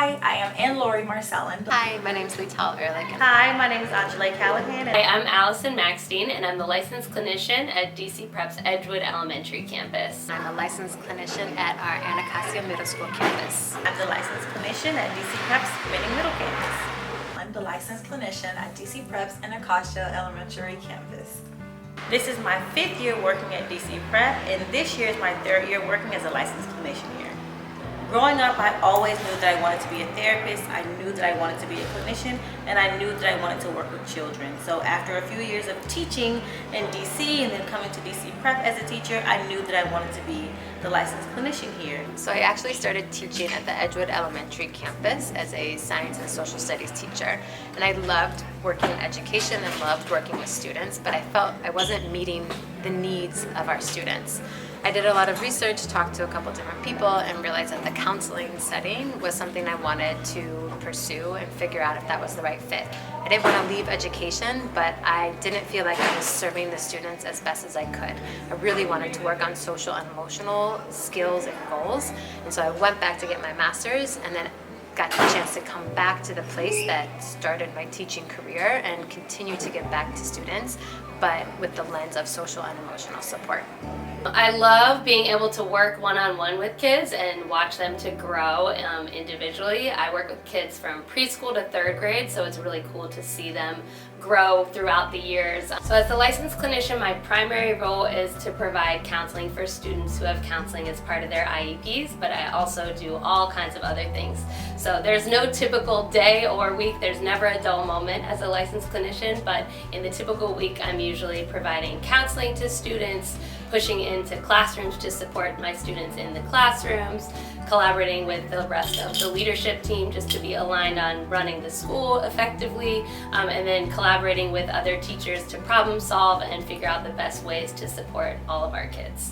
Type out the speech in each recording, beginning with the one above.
Hi, I am Ann Lori Marcellin. Hi, my name is Lital Ehrlich. Hi, my name is Angela Callahan. Hi, I'm Allison Maxstein, and I'm the licensed clinician at DC Prep's Edgewood Elementary campus. I'm a licensed clinician at our Anacostia Middle School campus. I'm the licensed clinician at DC Prep's Benning Middle campus. I'm the licensed clinician at DC Prep's Anacostia Elementary campus. This is my 5th year working at DC Prep, and this year is my 3rd year working as a licensed clinician here. Growing up, I always knew that I wanted to be a therapist, I knew that I wanted to be a clinician, and I knew that I wanted to work with children. So after a few years of teaching in DC and then coming to DC Prep as a teacher, I knew that I wanted to be the licensed clinician here. So I actually started teaching at the Edgewood Elementary campus as a science and social studies teacher. And I loved working in education and loved working with students, but I felt I wasn't meeting the needs of our students. I did a lot of research, talked to a couple different people, and realized that the counseling setting was something I wanted to pursue and figure out if that was the right fit. I didn't want to leave education, but I didn't feel like I was serving the students as best as I could. I really wanted to work on social and emotional skills and goals, and so I went back to get my master's and then got the chance to come back to the place that started my teaching career and continue to give back to students, but with the lens of social and emotional support. I love being able to work one-on-one with kids and watch them to grow individually. I work with kids from preschool to 3rd grade, so it's really cool to see them grow throughout the years. So as a licensed clinician, my primary role is to provide counseling for students who have counseling as part of their IEPs, but I also do all kinds of other things. So there's no typical day or week, there's never a dull moment as a licensed clinician, but in the typical week I'm usually providing counseling to students, pushing into classrooms to support my students in the classrooms, collaborating with the rest of the leadership team just to be aligned on running the school effectively, and then collaborating with other teachers to problem solve and figure out the best ways to support all of our kids.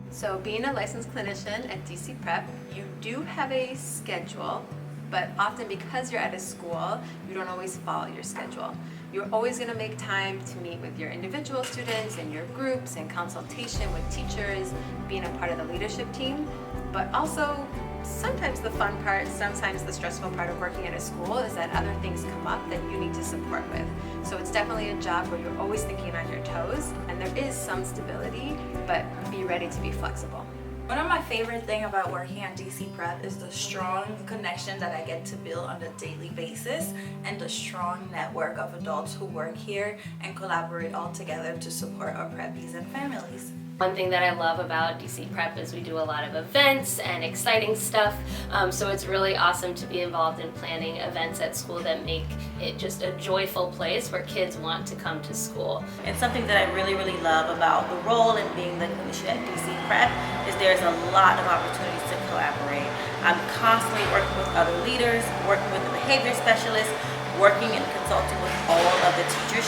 So being a licensed clinician at DC Prep, you do have a schedule, but often because you're at a school, you don't always follow your schedule. You're always going to make time to meet with your individual students and your groups and consultation with teachers, being a part of the leadership team, but also sometimes the fun part, sometimes the stressful part of working at a school is that other things come up that you need to support with. So it's definitely a job where you're always thinking on your toes, and there is some stability, but be ready to be flexible. One of my favorite things about working at DC Prep is the strong connection that I get to build on a daily basis and the strong network of adults who work here and collaborate all together to support our preppies and families. One thing that I love about DC Prep is we do a lot of events and exciting stuff, so it's really awesome to be involved in planning events at school that make it just a joyful place where kids want to come to school. And something that I really love about the role in being the clinician at DC Prep is there's a lot of opportunities to collaborate. I'm constantly working with other leaders, working with the behavior specialists, working and consulting with all of the teachers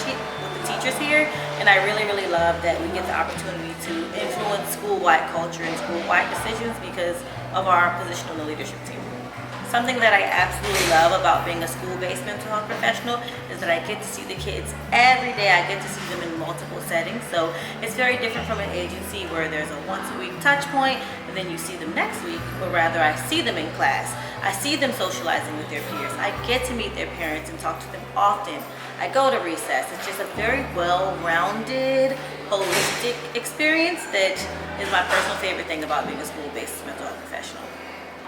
here, and I really love that we get the opportunity to influence school-wide culture and school-wide decisions because of our position on the leadership team. Something that I absolutely love about being a school-based mental health professional is that I get to see the kids every day. I get to see them in multiple settings, so it's very different from an agency where there's a once-a-week touch point and then you see them next week, but rather I see them in class. I see them socializing with their peers. I get to meet their parents and talk to them often. I go to recess. It's just a very well-rounded, holistic experience that is my personal favorite thing about being a school-based mental health professional.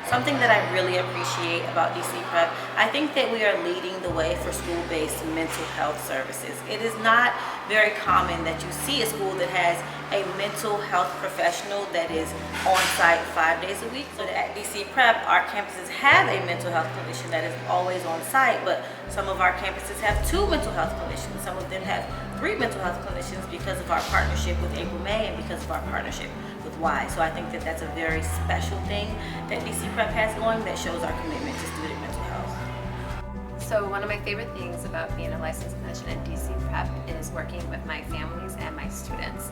Something that I really appreciate about DC Prep, I think that we are leading the way for school-based mental health services. It is not very common that you see a school that has a mental health professional that is on site 5 days a week. So at DC Prep, our campuses have a mental health clinician that is always on site, but some of our campuses have 2 mental health clinicians. Some of them have 3 mental health clinicians because of our partnership with April May and because of our partnership with Y. So I think that that's a very special thing that DC Prep has going that shows our commitment to student mental health. So one of my favorite things about being a licensed clinician at DC Prep is working with my families and my students.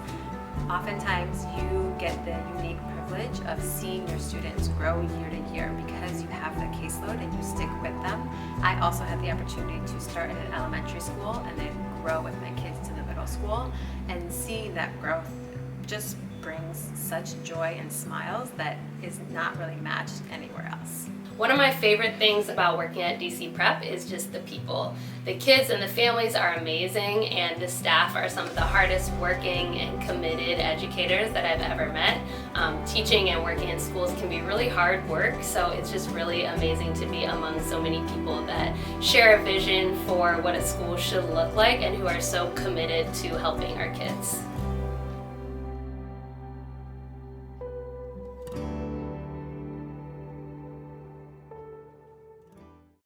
Oftentimes you get the unique privilege of seeing your students grow year to year because you have the caseload and you stick with them. I also had the opportunity to start in an elementary school and then grow with my kids to the middle school, and seeing that growth just brings such joy and smiles that is not really matched anywhere else. One of my favorite things about working at DC Prep is just the people. The kids and the families are amazing, and the staff are some of the hardest working and committed educators that I've ever met. Teaching and working in schools can be really hard work, so it's just really amazing to be among so many people that share a vision for what a school should look like and who are so committed to helping our kids.